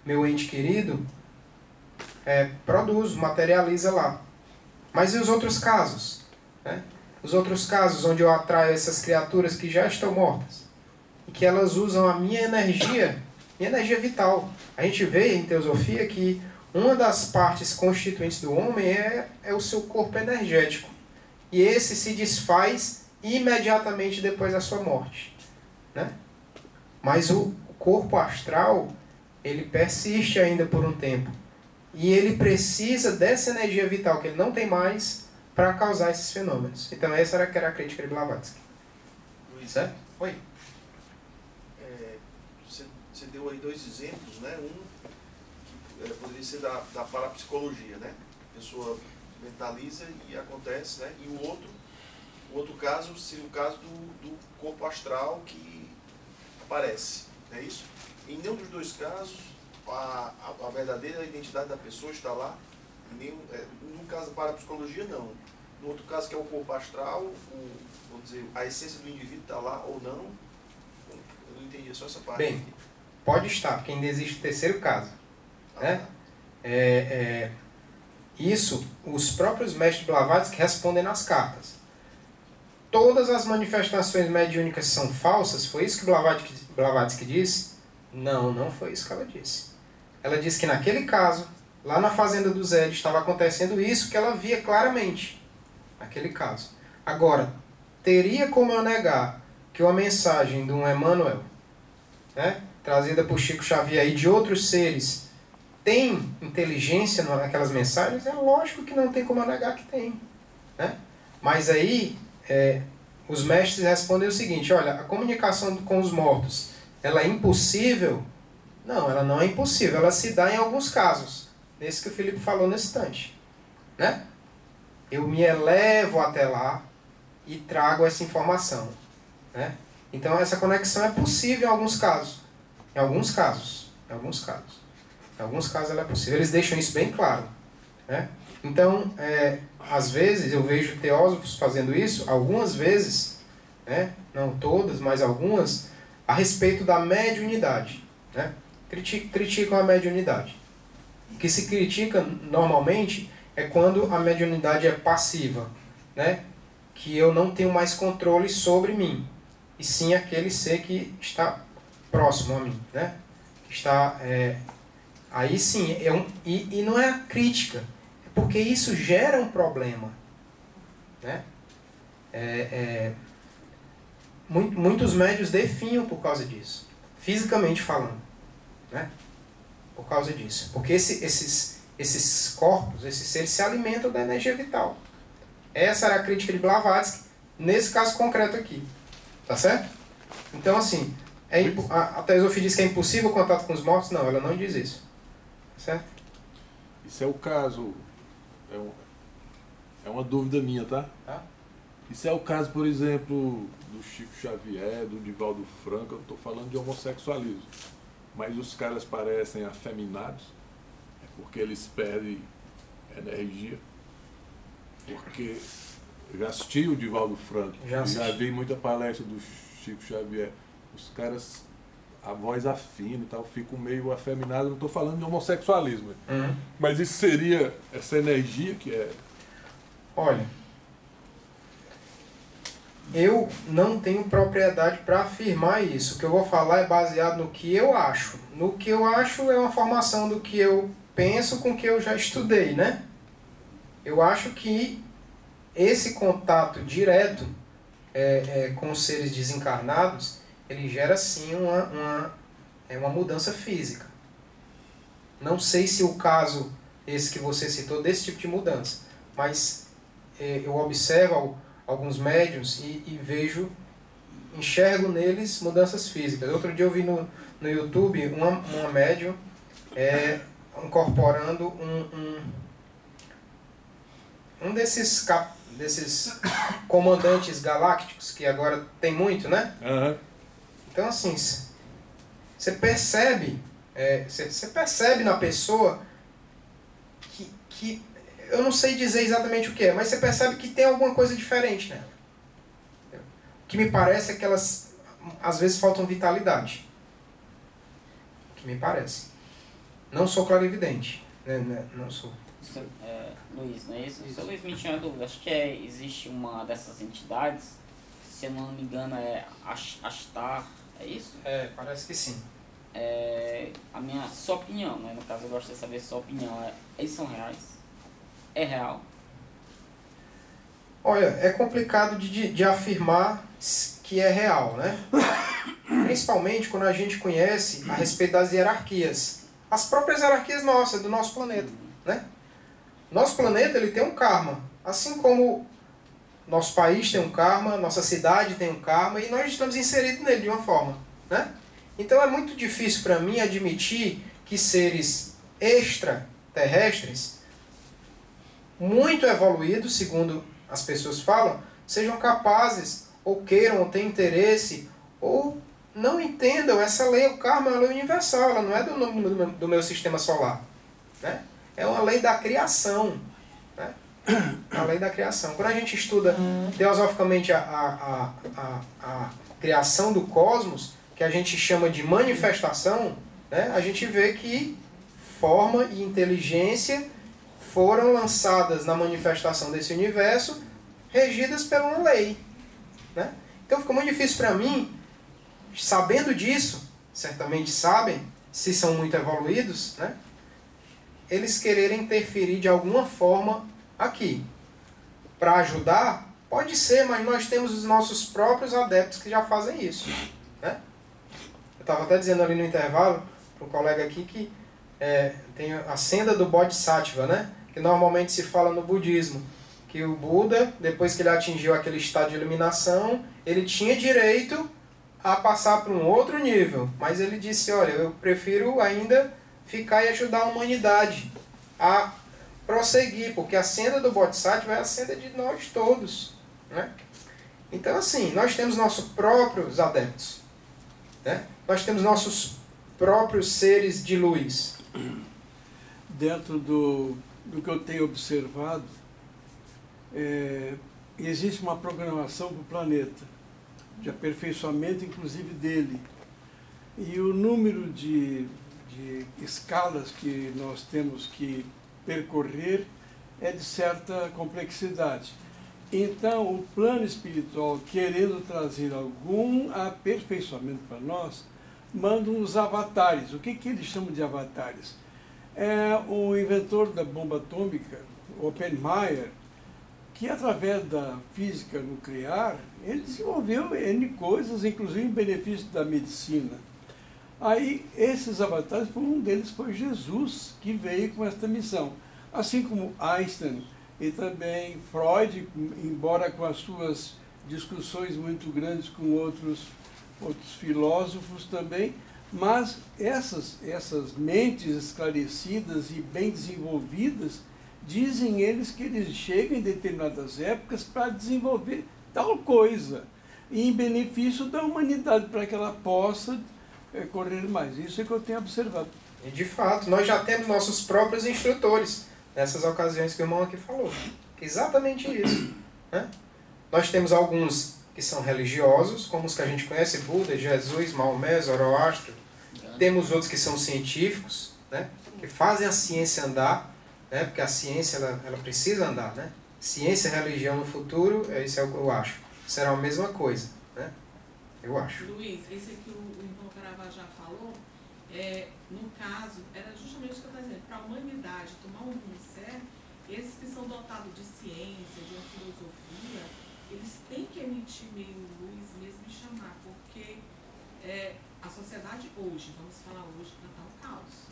meu ente querido, produz, materializa lá. Mas e os outros casos? Né? Os outros casos onde eu atraio essas criaturas que já estão mortas e que elas usam a minha energia vital. A gente vê em teosofia que uma das partes constituintes do homem é o seu corpo energético. E esse se desfaz imediatamente depois da sua morte. Né? Mas o corpo astral, ele persiste ainda por um tempo. E ele precisa dessa energia vital que ele não tem mais para causar esses fenômenos. Então essa era a crítica de Blavatsky. Luiz, certo? Oi. Você deu aí dois exemplos, né? Um que poderia ser da parapsicologia, né? A pessoa mentaliza e acontece, né? E o outro caso seria o caso do corpo astral que aparece, não é isso? Em nenhum dos dois casos a verdadeira identidade da pessoa está lá. No caso da parapsicologia, não. No outro caso, que é o corpo astral, vamos dizer, a essência do indivíduo está lá ou não. Eu não entendi, só essa parte. Bem, aqui. pode estar, porque ainda existe o terceiro caso. Né? Isso, os próprios mestres Blavatsky respondem nas cartas. Todas as manifestações mediúnicas são falsas? Foi isso que Blavatsky disse? Não, não foi isso que ela disse. Ela disse que naquele caso, lá na fazenda do Zé, estava acontecendo isso que ela via claramente. Naquele caso. Agora, teria como eu negar que uma mensagem de um Emmanuel, né, trazida por Chico Xavier e de outros seres, tem inteligência naquelas mensagens? É lógico que não tem como eu negar que tem. Né? Mas aí, os mestres respondem o seguinte: olha, a comunicação com os mortos, ela é impossível? Não, ela não é impossível, ela se dá em alguns casos. Nesse que o Felipe falou nesse instante. Né? Eu me elevo até lá e trago essa informação. Né? Então essa conexão é possível em alguns casos. Em alguns casos ela é possível. Eles deixam isso bem claro. Né? Então, às vezes, eu vejo teósofos fazendo isso, algumas vezes, né? Não todas, mas algumas, a respeito da mediunidade. Né? Criticam a mediunidade. O que se critica normalmente é quando a mediunidade é passiva, né? Que eu não tenho mais controle sobre mim, e sim aquele ser que está próximo a mim, né? Que está, aí sim, e não é a crítica, é porque isso gera um problema. Né? Muitos médios definham por causa disso, fisicamente falando. Né? Por causa disso. Porque esses corpos, esses seres se alimentam da energia vital. Essa era a crítica de Blavatsky, nesse caso concreto aqui. Tá certo? Então, assim, a teosofia diz que é impossível o contato com os mortos? Não, ela não diz isso. Tá certo? Isso é o caso... É uma dúvida minha, tá? Isso é o caso, por exemplo, do Chico Xavier, do Divaldo Franco. Eu estou falando de homossexualismo. Mas os caras parecem afeminados, porque eles perdem energia. Porque eu já assisti o Divaldo Franco, já vi muita palestra do Chico Xavier. Os caras, a voz afina e tal, ficam meio afeminados. Não estou falando de homossexualismo. Mas isso seria essa energia que é... Olha, eu não tenho propriedade para afirmar isso. O que eu vou falar é baseado no que eu acho. No que eu acho é uma formação do que eu penso com o que eu já estudei, né? Eu acho que esse contato direto com os seres desencarnados, ele gera sim uma mudança física. Não sei se o caso, esse que você citou, desse tipo de mudança, mas eu observo alguns médiuns e enxergo neles mudanças físicas. Outro dia eu vi no YouTube uma médium incorporando um desses comandantes galácticos, que agora tem muito, né? Uhum. Então, assim, você percebe na pessoa que eu não sei dizer exatamente o que é, mas você percebe que tem alguma coisa diferente nela. O que me parece é que elas, às vezes, faltam vitalidade. O que me parece. Não sou clarividente. Não sou. Luiz, não é isso? Seu Luiz, me tinha dúvida. Acho que existe uma dessas entidades, se eu não me engano é Ashtar, é isso? Parece que sim. Sua opinião, né? No caso eu gosto de saber sua opinião. Eles são reais? É real? Olha, é complicado de afirmar que é real, né? Principalmente quando a gente conhece a respeito das hierarquias. As próprias hierarquias nossas, do nosso planeta, né? Nosso planeta, ele tem um karma. Assim como nosso país tem um karma, nossa cidade tem um karma, e nós estamos inseridos nele de uma forma, né? Então é muito difícil para mim admitir que seres extraterrestres, muito evoluídos, segundo as pessoas falam, sejam capazes, ou queiram, ou tenham interesse, ou não entendam essa lei. O karma é uma lei universal, ela não é do meu sistema solar, né? É uma lei da criação, né? A lei da criação. Quando a gente estuda teosoficamente a criação do cosmos, que a gente chama de manifestação, né? A gente vê que forma e inteligência foram lançadas na manifestação desse universo, regidas por uma lei, né? Então fica muito difícil para mim, sabendo disso, certamente sabem, se são muito evoluídos, né? Eles quererem interferir de alguma forma aqui. Para ajudar, pode ser, mas nós temos os nossos próprios adeptos que já fazem isso, né? Eu estava até dizendo ali no intervalo para um colega aqui que tem a senda do Bodhisattva, né? Que normalmente se fala no budismo, que o Buda, depois que ele atingiu aquele estado de iluminação, ele tinha direito a passar para um outro nível, mas ele disse, olha, eu prefiro ainda ficar e ajudar a humanidade a prosseguir, porque a senda do Bodhisattva é a senda de nós todos, né? Então assim, nós temos nossos próprios adeptos, né? Nós temos nossos próprios seres de luz. Dentro do que eu tenho observado, existe uma programação para o planeta, de aperfeiçoamento inclusive dele. E o número de escalas que nós temos que percorrer é de certa complexidade. Então, o plano espiritual, querendo trazer algum aperfeiçoamento para nós, manda uns avatares. O que eles chamam de avatares? O inventor da bomba atômica, Oppenheimer, que através da física nuclear, ele desenvolveu N coisas, inclusive em benefício da medicina. Aí, esses avatares, um deles foi Jesus, que veio com esta missão. Assim como Einstein e também Freud, embora com as suas discussões muito grandes com outros filósofos também, mas essas mentes esclarecidas e bem desenvolvidas, dizem eles que eles chegam em determinadas épocas para desenvolver tal coisa, em benefício da humanidade, para que ela possa correr mais. Isso é que eu tenho observado. E de fato, nós já temos nossos próprios instrutores, nessas ocasiões que o irmão aqui falou. Exatamente isso, né? Nós temos alguns que são religiosos, como os que a gente conhece, Buda, Jesus, Maomé, Zoroastro. Temos outros que são científicos, né? Que fazem a ciência andar, né? Porque a ciência ela precisa andar, né? Ciência e religião no futuro, isso é o que eu acho. Será a mesma coisa, né? Eu acho. Luiz, esse aqui o irmão Caravaggio já falou, no caso, era justamente o que eu estou dizendo, para a humanidade tomar um rumo certo, esses que são dotados de ciência, de uma filosofia, eles têm que emitir meio luz mesmo e chamar, porque a sociedade hoje, vamos falar hoje, está um caos.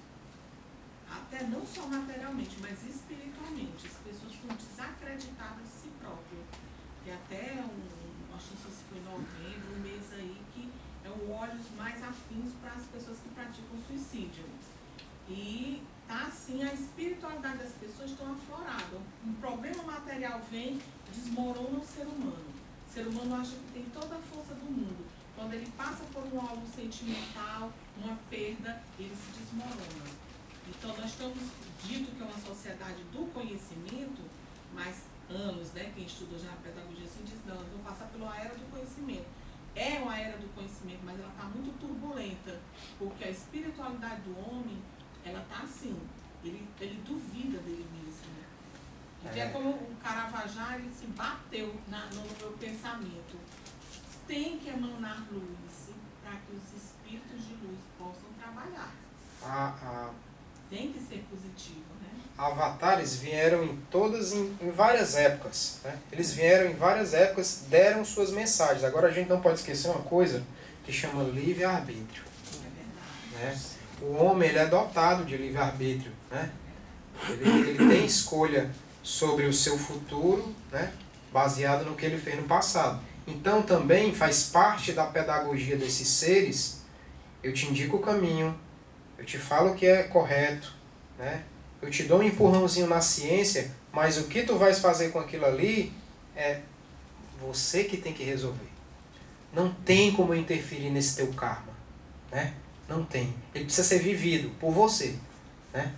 Até não só materialmente, mas espiritualmente. As pessoas estão desacreditadas de si próprias. E até acho que não sei se foi novembro, um mês aí, que é o olhos mais afins para as pessoas que praticam suicídio. E tá assim, a espiritualidade das pessoas está aflorada. Um problema material vem, desmorona o ser humano. O ser humano acha que tem toda a força do mundo. Quando ele passa por algo sentimental, uma perda, ele se desmorona. Então nós estamos dito que é uma sociedade do conhecimento, mas anos, né, quem estudou já a pedagogia assim diz, não, nós vamos passar pela era do conhecimento. É uma era do conhecimento, mas ela está muito turbulenta, porque a espiritualidade do homem, ela está é como o Caravaggio, ele se bateu no meu pensamento. Tem que emanar luz para que os espíritos de luz possam trabalhar. Tem que ser positivo, né? Avatares vieram em várias épocas, né? Eles vieram em várias épocas, deram suas mensagens. Agora a gente não pode esquecer uma coisa que chama livre-arbítrio. Né? O homem ele é dotado de livre-arbítrio, né? Ele tem escolha sobre o seu futuro, né? Baseado no que ele fez no passado. Então também faz parte da pedagogia desses seres. Eu te indico o caminho, eu te falo o que é correto, né? Eu te dou um empurrãozinho na ciência, mas o que tu vais fazer com aquilo ali é você que tem que resolver. Não tem como eu interferir nesse teu karma, né? Não tem. Ele precisa ser vivido por você, né?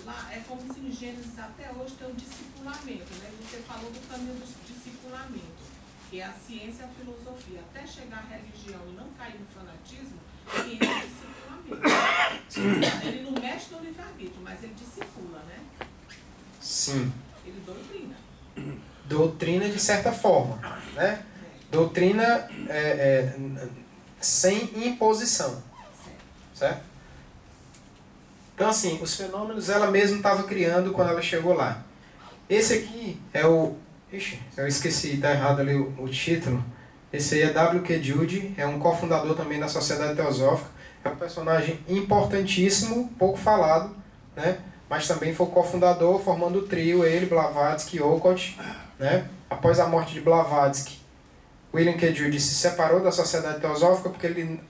Lá é como se em Gênesis até hoje tem um discipulamento, né? Você falou do caminho do discipulamento, que é a ciência e a filosofia. Até chegar à religião e não cair no fanatismo, que é o discipulamento. Ele não mexe no livre-arbítrio, mas ele discipula, né? Sim. Ele doutrina. Doutrina de certa forma, né? Doutrina sem imposição, certo? Então assim, os fenômenos ela mesma estava criando quando ela chegou lá. Esse aqui é o... Ixi, eu esqueci, tá errado ali o título. Esse aí é W.K. Jude, é um cofundador também da Sociedade Teosófica. É um personagem importantíssimo, pouco falado, né? Mas também foi cofundador, formando o trio, ele, Blavatsky e Olcott, né? Após a morte de Blavatsky, William K. Jude se separou da Sociedade Teosófica porque ele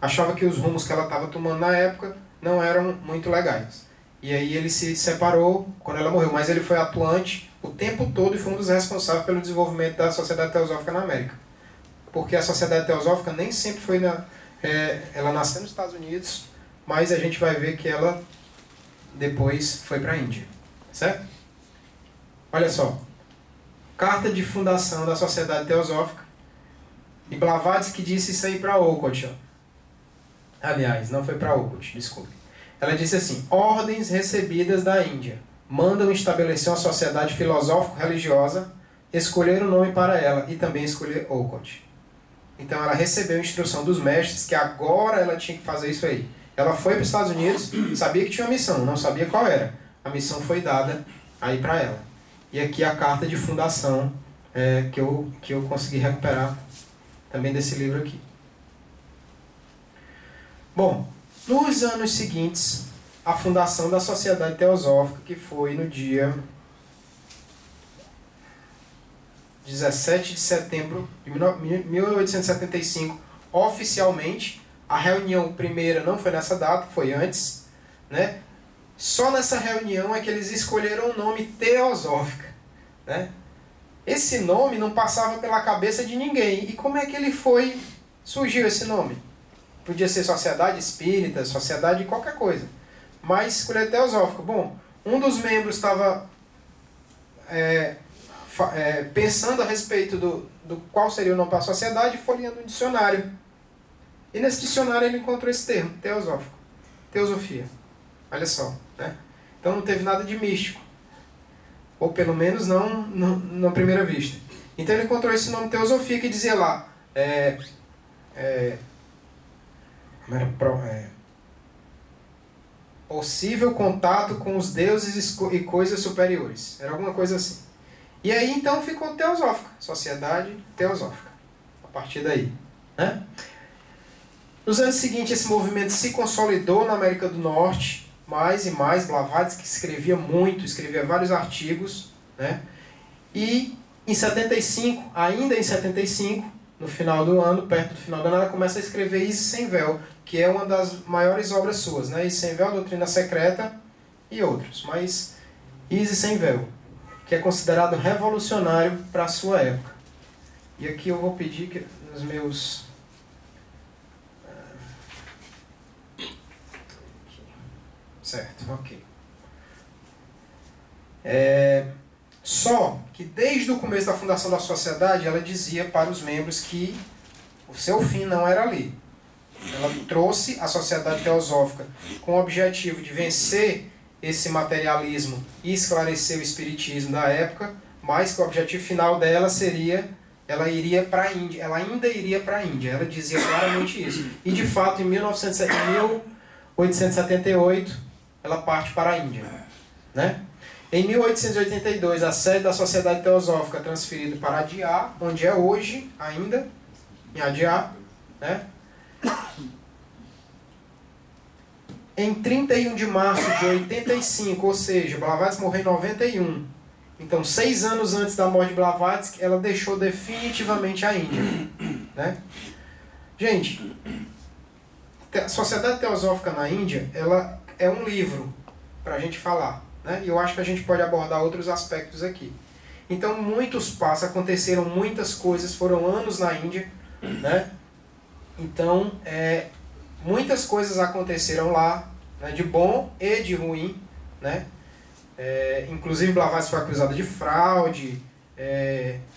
achava que os rumos que ela estava tomando na época não eram muito legais. E aí ele se separou quando ela morreu, mas ele foi atuante o tempo todo e foi um dos responsáveis pelo desenvolvimento da Sociedade Teosófica na América. Porque a Sociedade Teosófica nem sempre foi ela nasceu nos Estados Unidos, mas a gente vai ver que ela depois foi para a Índia, certo? Olha só, carta de fundação da Sociedade Teosófica, e Blavatsky disse isso aí para Olcott. Aliás, não foi para Olcott, desculpe. Ela disse assim: ordens recebidas da Índia mandam estabelecer uma sociedade filosófico-religiosa, escolher um nome para ela e também escolher Olcott. Então ela recebeu a instrução dos mestres que agora ela tinha que fazer isso aí. Ela foi para os Estados Unidos, sabia que tinha uma missão, não sabia qual era. A missão foi dada aí para ela. E aqui a carta de fundação que eu consegui recuperar também desse livro aqui. Bom, nos anos seguintes, a fundação da Sociedade Teosófica, que foi no dia 17 de setembro de 1875, oficialmente. A reunião primeira não foi nessa data, foi antes, né? Só nessa reunião é que eles escolheram o nome Teosófica, né? Esse nome não passava pela cabeça de ninguém. E como é que surgiu esse nome? Podia ser Sociedade Espírita, Sociedade de qualquer coisa. Mas escolher Teosófica. Bom, um dos membros estava pensando a respeito do qual seria o nome para a sociedade, folheando um dicionário. E nesse dicionário ele encontrou esse termo, teosófico. Teosofia. Olha só, né? Então não teve nada de místico. Ou pelo menos não na primeira vista. Então ele encontrou esse nome teosofia que dizia lá... possível contato com os deuses e coisas superiores. Era alguma coisa assim. E aí então ficou Teosófica. Sociedade Teosófica. A partir daí, né? Nos anos seguintes, esse movimento se consolidou na América do Norte, mais e mais. Blavatsky escrevia muito, escrevia vários artigos, né? E em 75, ainda em 75, no final do ano, perto do final do ano, ela começa a escrever Isis Sem Véu, que é uma das maiores obras suas, né? Isis Sem Véu, Doutrina Secreta e outros. Mas Isis Sem Véu, que é considerado revolucionário para a sua época. E aqui eu vou pedir que nos meus... Certo, ok. Só que desde o começo da fundação da sociedade, ela dizia para os membros que o seu fim não era ali. Ela trouxe a Sociedade Teosófica com o objetivo de vencer esse materialismo e esclarecer o espiritismo da época, mas que o objetivo final dela seria, ela iria para a Índia, ela ainda iria para a Índia, ela dizia claramente isso. E de fato, em 1878, ela parte para a Índia, né? Em 1882, a sede da Sociedade Teosófica é transferida para Adyar, onde é hoje ainda, em Adyar, né? Em 31 de março de 85, ou seja, Blavatsky morreu em 91. Então, 6 anos antes da morte de Blavatsky, ela deixou definitivamente a Índia, né? Gente, a Sociedade Teosófica na Índia, ela é um livro para a gente falar, né? E eu acho que a gente pode abordar outros aspectos aqui. Então, muitos passos, aconteceram muitas coisas, foram anos na Índia, né? Então, muitas coisas aconteceram lá, né, de bom e de ruim, né? Inclusive Blavatsky foi acusado de fraude.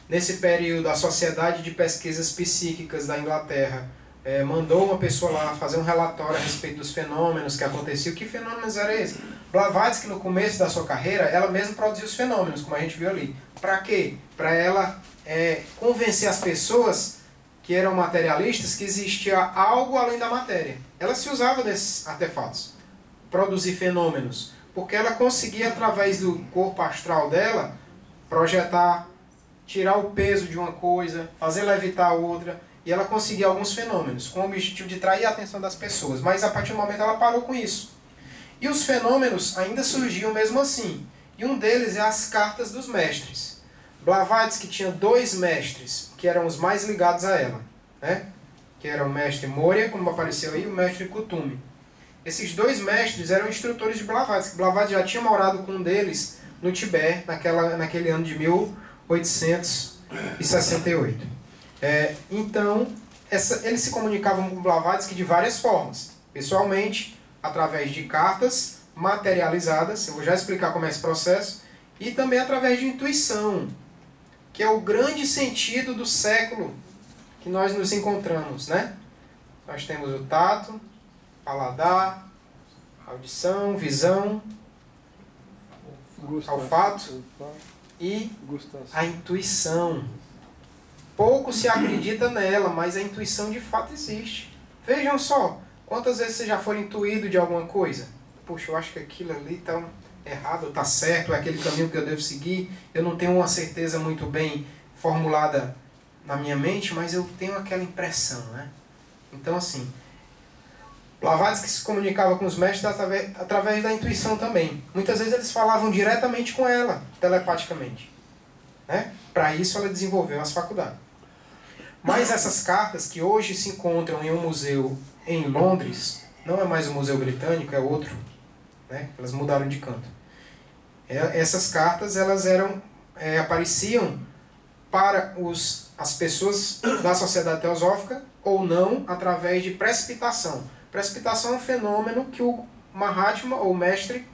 Nesse período, a Sociedade de Pesquisas Psíquicas da Inglaterra mandou uma pessoa lá fazer um relatório a respeito dos fenômenos que aconteciam. Que fenômenos eram esses? Blavatsky, no começo da sua carreira, ela mesma produziu os fenômenos, como a gente viu ali. Para quê? Para ela convencer as pessoas que eram materialistas que existia algo além da matéria. Ela se usava desses artefatos, produzir fenômenos, porque ela conseguia, através do corpo astral dela, projetar, tirar o peso de uma coisa, fazer levitar outra, e ela conseguia alguns fenômenos, com o objetivo de atrair a atenção das pessoas. Mas a partir do momento ela parou com isso. E os fenômenos ainda surgiam mesmo assim. E um deles é as cartas dos mestres. Blavatsky tinha 2 mestres, que eram os mais ligados a ela, né? Que era o mestre Moria, como apareceu aí, e o mestre Kuthumi. Esses 2 mestres eram instrutores de Blavatsky. Blavatsky já tinha morado com um deles no Tibete, naquele ano de 1868. Então, eles se comunicavam com Blavatsky de várias formas. Pessoalmente, através de cartas materializadas, eu vou já explicar como é esse processo, e também através de intuição, que é o grande sentido do século que nós nos encontramos, né? Nós temos o tato, paladar, audição, visão, olfato e a intuição. Pouco se acredita nela, mas a intuição de fato existe. Vejam só, quantas vezes você já foi intuído de alguma coisa? Puxa, eu acho que aquilo ali está errado, está certo, é aquele caminho que eu devo seguir. Eu não tenho uma certeza muito bem formulada na minha mente, mas eu tenho aquela impressão, né? Então, assim, Blavatsky se comunicava com os mestres através da intuição também. Muitas vezes eles falavam diretamente com ela, telepaticamente, né? Para isso ela desenvolveu as faculdades. Mas essas cartas que hoje se encontram em um museu em Londres, não é mais o Museu Britânico, é outro, né? Elas mudaram de canto. Essas cartas elas apareciam para as pessoas da Sociedade Teosófica ou não através de precipitação. Precipitação é um fenômeno que o Mahatma, ou mestre,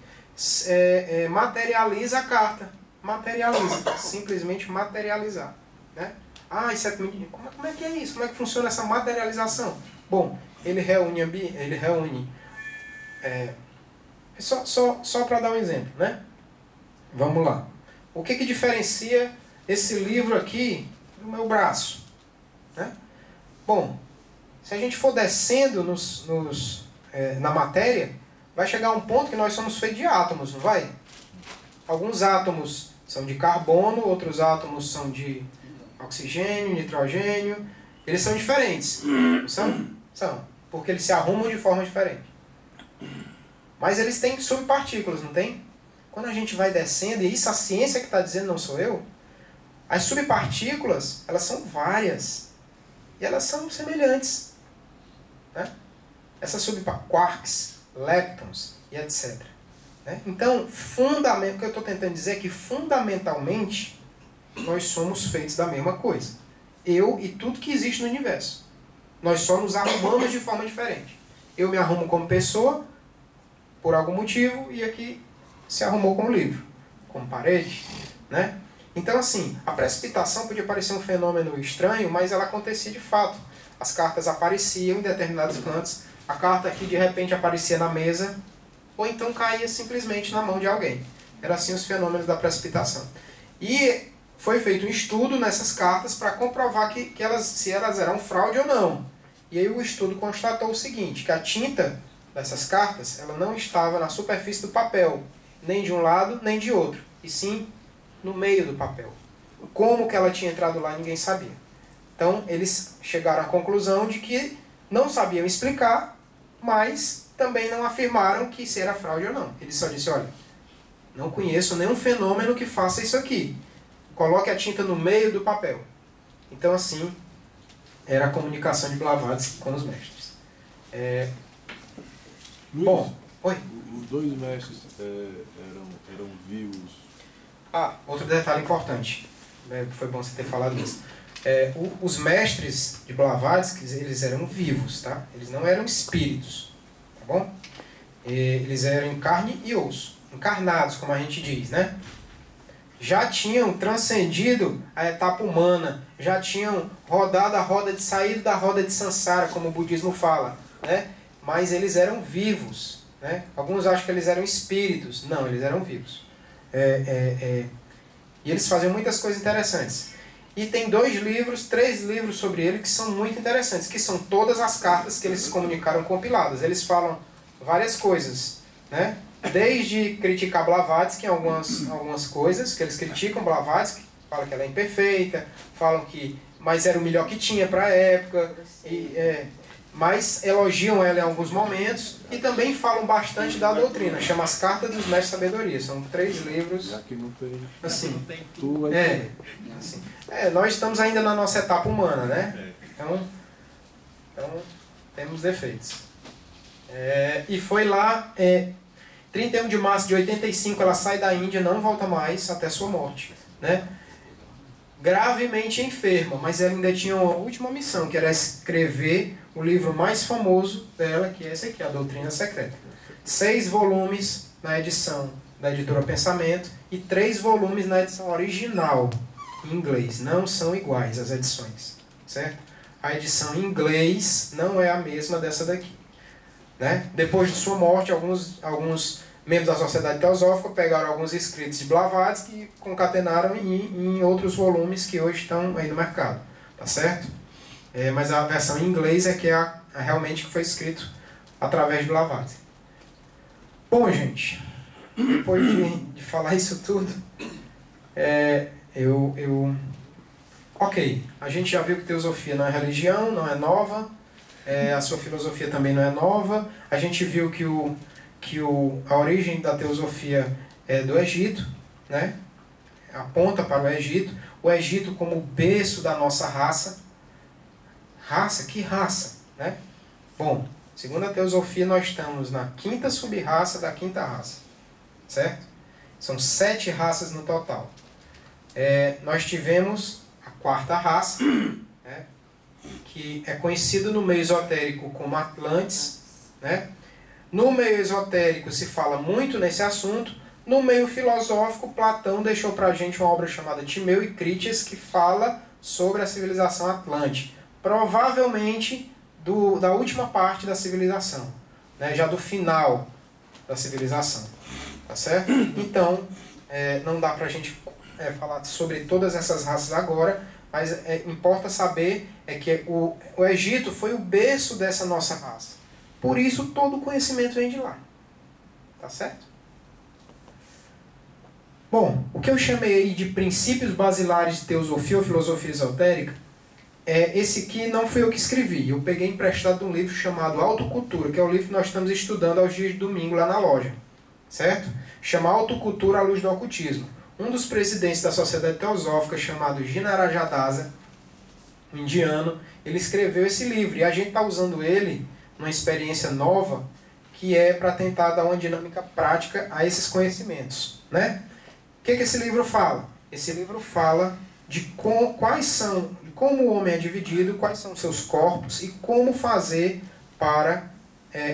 materializa a carta. Materializa. Simplesmente materializar, né? Isso como é que é isso? Como é que funciona essa materialização? Bom, ele reúne só para dar um exemplo, né? Vamos lá. O que diferencia esse livro aqui do meu braço, né? Bom, se a gente for descendo na matéria, vai chegar um ponto que nós somos feitos de átomos, não vai? Alguns átomos são de carbono, outros átomos são de oxigênio, nitrogênio. Eles são diferentes. São? São. Porque eles se arrumam de forma diferente. Mas eles têm subpartículas, não tem? Quando a gente vai descendo, e isso a ciência que está dizendo, não sou eu, as subpartículas, elas são várias. E elas são semelhantes, né? Essas quarks, leptons e etc. Né? Então, o que eu estou tentando dizer é que fundamentalmente nós somos feitos da mesma coisa. Eu e tudo que existe no universo. Nós só nos arrumamos de forma diferente. Eu me arrumo como pessoa, por algum motivo, e aqui se arrumou como livro, como parede, né? Então, assim, a precipitação podia parecer um fenômeno estranho, mas ela acontecia de fato. As cartas apareciam em determinados cantos. A carta aqui, de repente, aparecia na mesa, ou então caía simplesmente na mão de alguém. Eram assim os fenômenos da precipitação. E foi feito um estudo nessas cartas para comprovar se elas eram fraude ou não. E aí o estudo constatou o seguinte, que a tinta dessas cartas ela não estava na superfície do papel, nem de um lado nem de outro, e sim no meio do papel. Como que ela tinha entrado lá, ninguém sabia. Então eles chegaram à conclusão de que não sabiam explicar, mas também não afirmaram que isso era fraude ou não. Eles só disseram, olha, não conheço nenhum fenômeno que faça isso aqui. Coloque a tinta no meio do papel. Então assim, era a comunicação de Blavatsky com os mestres. Luiz, Bom, oi. Os dois mestres eram vivos. Outro detalhe importante. Foi bom você ter falado isso. Os mestres de Blavatsky, eles eram vivos, tá? Eles não eram espíritos, tá bom? Eles eram em carne e osso, encarnados, como a gente diz, né? Já tinham transcendido a etapa humana, já tinham rodado a roda de saída da roda de Sansara, como o budismo fala, né? Mas eles eram vivos, né? Alguns acham que eles eram espíritos. Não, eles eram vivos. E eles faziam muitas coisas interessantes. E tem 3 livros sobre ele que são muito interessantes, que são todas as cartas que eles se comunicaram compiladas. Eles falam várias coisas, né? Desde criticar Blavatsky em algumas coisas, que eles criticam Blavatsky, falam que ela é imperfeita, falam que mas era o melhor que tinha para a época, mas elogiam ela em alguns momentos e também falam bastante da doutrina. Chama As Cartas dos Mestres de Sabedoria. São 3 livros. Já que não tem. Assim, Tu vai ter. assim, nós estamos ainda na nossa etapa humana, né? Então temos defeitos. E foi lá, 31 de março de 85, ela sai da Índia, não volta mais até sua morte, né? Gravemente enferma, mas ela ainda tinha uma última missão, que era escrever o livro mais famoso dela, que é esse aqui, A Doutrina Secreta. 6 volumes na edição da editora Pensamento e 3 volumes na edição original, em inglês. Não são iguais as edições, certo? A edição em inglês não é a mesma dessa daqui, né? Depois de sua morte, alguns membros da Sociedade Teosófica pegaram alguns escritos de Blavatsky e concatenaram em outros volumes que hoje estão aí no mercado, tá certo? Mas a versão em inglês é que é realmente que foi escrito através de Blavatsky. Bom, gente, depois de falar isso tudo, ok, a gente já viu que teosofia não é religião, não é nova, a sua filosofia também não é nova, a gente viu que a origem da teosofia é do Egito, né? Aponta para o Egito como o berço da nossa raça. Raça? Que raça? Né? Bom, segundo a teosofia, nós estamos na 5ª sub-raça da 5ª raça, certo? São 7 raças no total. Nós tivemos a 4ª raça, né? Que é conhecido no meio esotérico como Atlantes, né? No meio esotérico se fala muito nesse assunto. No meio filosófico, Platão deixou para a gente uma obra chamada Timeu e Critias, que fala sobre a civilização atlântica. Provavelmente da última parte da civilização, né? Já do final da civilização. Tá certo? Então, não dá para a gente falar sobre todas essas raças agora, mas importa saber que o Egito foi o berço dessa nossa raça. Por isso, todo o conhecimento vem de lá. Tá certo? Bom, o que eu chamei de princípios basilares de teosofia ou filosofia esotérica, esse aqui não fui eu que escrevi. Eu peguei emprestado de um livro chamado Autocultura, que é o livro que nós estamos estudando aos dias de domingo lá na loja. Certo? Chama Autocultura à Luz do Ocultismo. Um dos presidentes da Sociedade Teosófica, chamado Ginarajadasa, um indiano, ele escreveu esse livro. E a gente está usando ele uma experiência nova, que é para tentar dar uma dinâmica prática a esses conhecimentos, né? O que esse livro fala? Esse livro fala de como o homem é dividido, quais são os seus corpos e como fazer para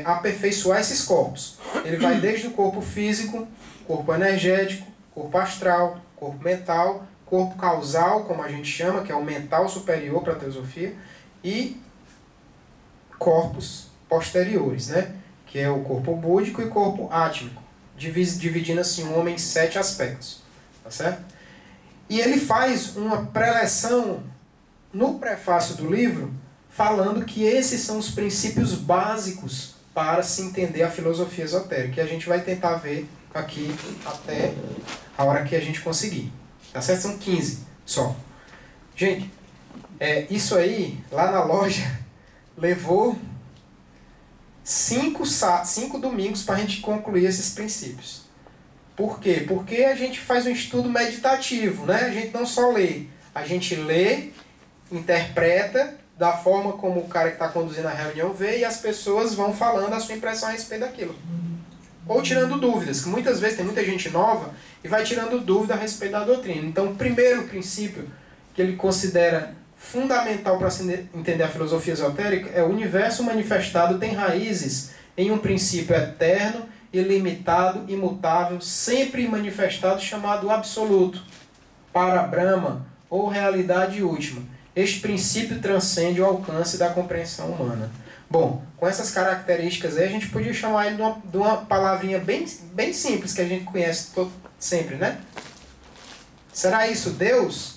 aperfeiçoar esses corpos. Ele vai desde o corpo físico, corpo energético, corpo astral, corpo mental, corpo causal, como a gente chama, que é o mental superior para a teosofia, e corpos posteriores, né? que é o corpo búdico e o corpo átmico, dividindo assim o homem em 7 aspectos. Tá certo? E ele faz uma preleção no prefácio do livro, falando que esses são os princípios básicos para se entender a filosofia esotérica. E a gente vai tentar ver aqui até a hora que a gente conseguir. Tá certo? São 15 só. Gente, isso aí, lá na loja, levou 5 domingos para a gente concluir esses princípios. Por quê? Porque a gente faz um estudo meditativo, né? A gente não só lê, a gente lê, interpreta da forma como o cara que está conduzindo a reunião vê e as pessoas vão falando a sua impressão a respeito daquilo. Ou tirando dúvidas, que muitas vezes tem muita gente nova e vai tirando dúvida a respeito da doutrina. Então, o primeiro princípio que ele considera fundamental para entender a filosofia esotérica é o universo manifestado tem raízes em um princípio eterno, ilimitado, imutável, sempre manifestado, chamado absoluto, para Brahma, ou realidade última. Este princípio transcende o alcance da compreensão humana. Bom, com essas características aí, a gente podia chamar ele de uma palavrinha bem simples, que a gente conhece sempre, né? Será isso Deus?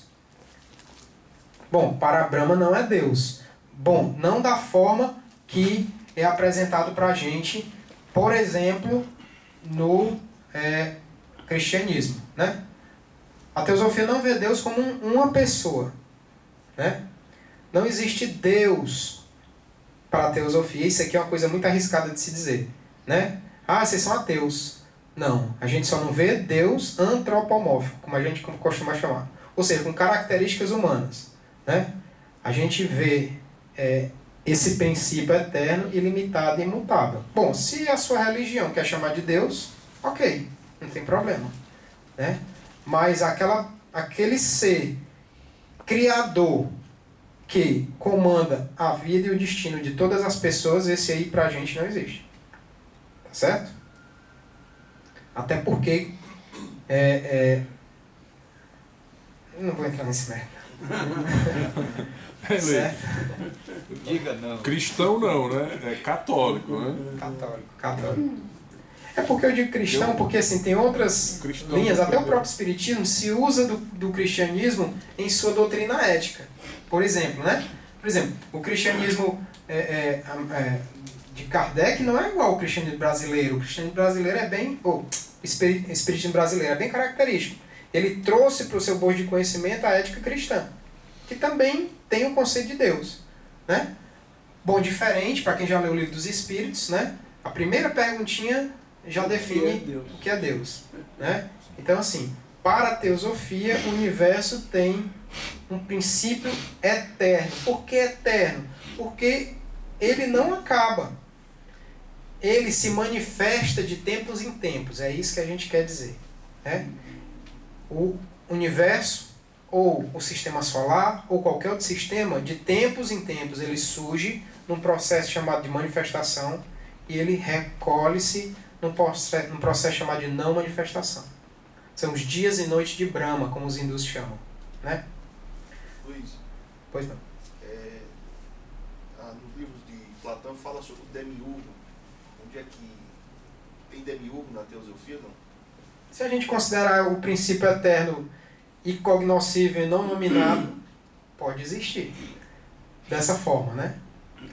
Bom, para Brahma não é Deus. Bom, não da forma que é apresentado para a gente, por exemplo, no cristianismo, né? A teosofia não vê Deus como uma pessoa, né? Não existe Deus para a teosofia. Isso aqui é uma coisa muito arriscada de se dizer, né? Ah, vocês são ateus. Não, a gente só não vê Deus antropomórfico, como a gente costuma chamar. Ou seja, com características humanas, né? A gente vê esse princípio eterno, ilimitado e imutável. Bom, se a sua religião quer chamar de Deus, ok, não tem problema, né? Mas aquele ser criador que comanda a vida e o destino de todas as pessoas, esse aí pra gente não existe. Tá certo? Até porque não vou entrar nesse mérito. Certo? Diga não. Cristão não, né? É católico, né? Católico. É porque eu digo cristão, porque assim, tem outras linhas, até o próprio espiritismo se usa do cristianismo em sua doutrina ética. Por exemplo, né? Por exemplo, o cristianismo de Kardec não é igual ao cristianismo brasileiro. O cristianismo brasileiro é bem... o espiritismo brasileiro é bem característico. Ele trouxe para o seu bojo de conhecimento a ética cristã, que também tem o conceito de Deus, né? Bom, diferente, para quem já leu o Livro dos Espíritos, né? A primeira perguntinha já define o que é Deus, né? Então, assim, para a teosofia, o universo tem um princípio eterno. Por que eterno? Porque ele não acaba. Ele se manifesta de tempos em tempos. É isso que a gente quer dizer, né? O universo, ou o sistema solar, ou qualquer outro sistema, de tempos em tempos, ele surge num processo chamado de manifestação e ele recolhe-se num processo chamado de não manifestação. São os dias e noites de Brahma, como os hindus chamam, né? Luiz, Pois não. nos livros de Platão fala sobre o demiurgo. Onde é que tem demiurgo na teosofia, não? Se a gente considerar o princípio eterno incognoscível e não nominado, pode existir. Dessa forma, né?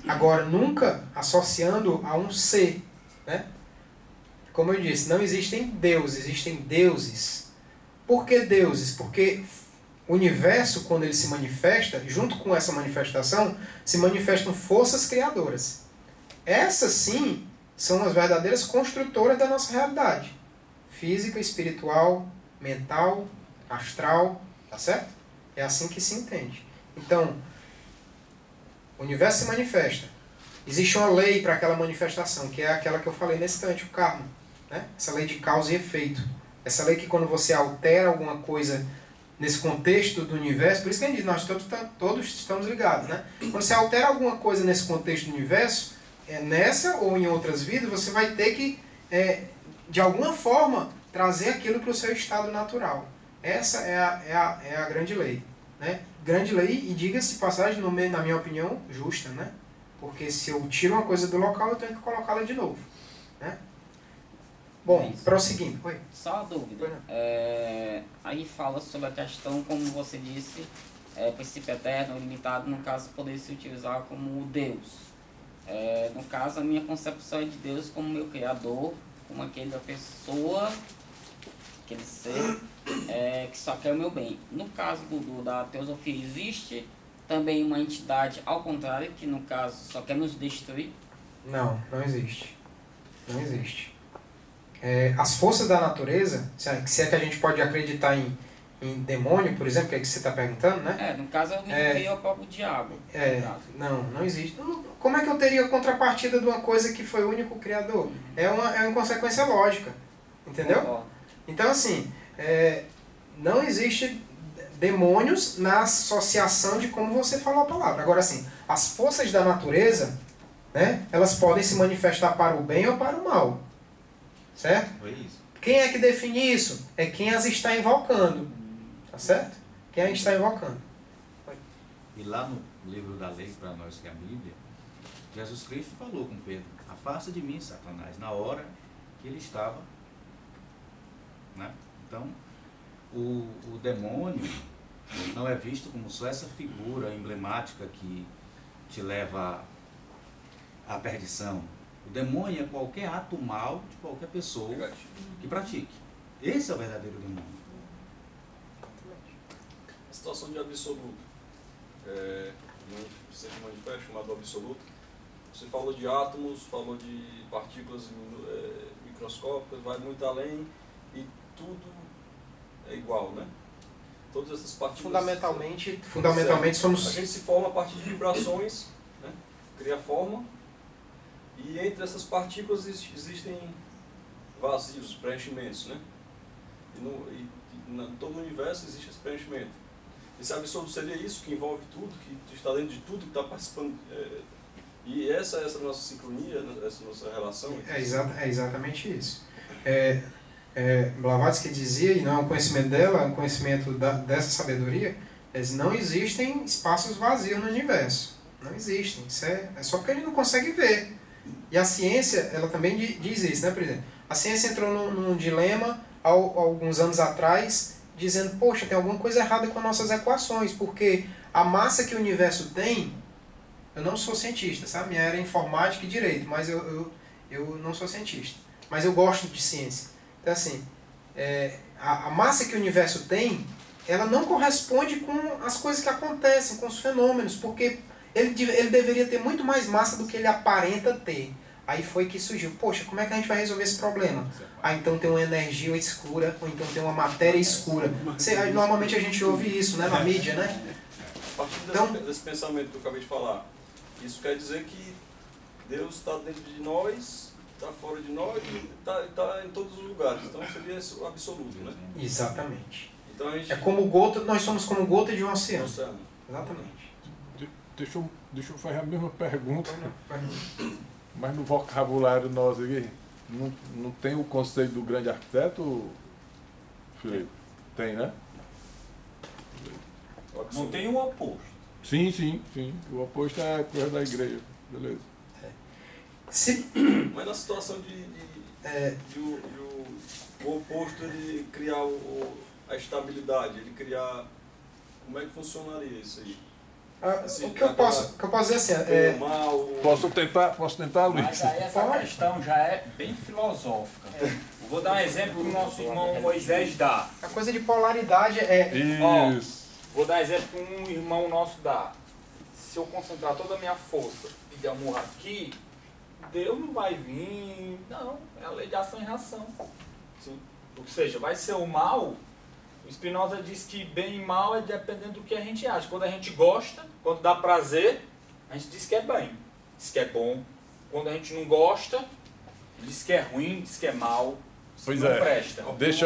Agora, nunca associando a um ser, né? Como eu disse, não existem deuses, existem deuses. Por que deuses? Porque o universo, quando ele se manifesta, junto com essa manifestação, se manifestam forças criadoras. Essas, sim, são as verdadeiras construtoras da nossa realidade. Física, espiritual, mental, astral, tá certo? É assim que se entende. Então, o universo se manifesta. Existe uma lei para aquela manifestação, que é aquela que eu falei nesse instante, o karma, né? Essa lei de causa e efeito. Essa lei que quando você altera alguma coisa nesse contexto do universo, por isso que a gente diz, nós todos estamos ligados, né? Quando você altera alguma coisa nesse contexto do universo, nessa ou em outras vidas, você vai ter que, de alguma forma, trazer aquilo para o seu estado natural. Essa é a grande lei, né? Grande lei, e diga-se passagem, na minha opinião, justa, né? Porque se eu tiro uma coisa do local, eu tenho que colocá-la de novo. Né? Bom, Isso. prosseguindo. Oi. Só uma dúvida. Aí fala sobre a questão, como você disse, princípio eterno, limitado, no caso, poder se utilizar como Deus. No caso, a minha concepção é de Deus como meu criador, como aquela pessoa, aquele ser, que só quer o meu bem. No caso da teosofia, existe também uma entidade ao contrário, que no caso só quer nos destruir? Não, não existe. Não existe. As forças da natureza, se é que a gente pode acreditar em demônio, por exemplo, que é que você está perguntando, né? No caso eu me referi ao próprio diabo. Não existe. Como é que eu teria contrapartida de uma coisa que foi o único criador? É uma consequência lógica. Entendeu? Então, assim, não existe demônios na associação de como você falou a palavra. Agora, assim, as forças da natureza, né, elas podem se manifestar para o bem ou para o mal. Certo? Foi isso. Quem é que define isso? É quem as está invocando. Tá certo? Quem a gente está invocando. E lá no livro da lei, para nós que é a Bíblia, Jesus Cristo falou com Pedro: afasta de mim, Satanás, na hora que ele estava. Né? Então, o demônio não é visto como só essa figura emblemática que te leva à perdição. O demônio é qualquer ato mal de qualquer pessoa que pratique. Esse é o verdadeiro demônio. A situação de absoluto. Você manifesta chamado absoluto. Você falou de átomos, falou de partículas microscópicas, vai muito além e tudo é igual, né? Todas essas partículas... Fundamentalmente somos... A gente se forma a partir de vibrações, né? Cria forma, e entre essas partículas existem vazios, preenchimentos, né? Em todo o universo existe esse preenchimento. Esse absoluto seria isso, que envolve tudo, que está dentro de tudo, que está participando. E essa nossa sincronia, essa nossa relação... É exatamente isso. Blavatsky dizia, e não é um conhecimento dela, é um conhecimento dessa sabedoria, não existem espaços vazios no universo. Não existem. Isso é só porque a gente não consegue ver. E a ciência, ela também diz isso, né, por exemplo? A ciência entrou num dilema há alguns anos atrás, dizendo, poxa, tem alguma coisa errada com as nossas equações, porque a massa que o universo tem, eu não sou cientista, sabe? Minha área é informática e direito, mas eu não sou cientista. Mas eu gosto de ciência. Então, assim, a massa que o universo tem, ela não corresponde com as coisas que acontecem, com os fenômenos, porque ele deveria ter muito mais massa do que ele aparenta ter. Aí foi que surgiu, poxa, como é que a gente vai resolver esse problema? Então tem uma energia escura, ou então tem uma matéria escura. Normalmente a gente ouve isso, né, na mídia, né? A partir desse pensamento que eu acabei de falar, isso quer dizer que Deus está dentro de nós, está fora de nós e está em todos os lugares. Então seria isso o absoluto, né? Exatamente. Então, nós somos como gota de um oceano. Exatamente. Deixa eu fazer a mesma pergunta, mas no vocabulário nosso aqui, não tem o conceito do grande arquiteto, Felipe? Tem, né? Não tem o oposto. Sim. O oposto é a coisa da igreja. Beleza. Mas na situação o oposto, ele criar a estabilidade, ele criar... Como é que funcionaria isso aí? Assim, o que eu posso dizer assim... Posso tentar, Luiz? Mas aí essa questão já é bem filosófica. Eu vou dar um exemplo que o nosso irmão Moisés dá. A coisa de polaridade Isso. Vou dar exemplo que um irmão nosso dá. Se eu concentrar toda a minha força e der amor aqui, Deus não vai vir. Não, é a lei de ação e reação. Sim. Ou seja, vai ser o mal. O Spinoza diz que bem e mal é dependendo do que a gente acha. Quando a gente gosta, quando dá prazer, a gente diz que é bem, diz que é bom. Quando a gente não gosta, diz que é ruim, diz que é mal, diz que não presta. Deixa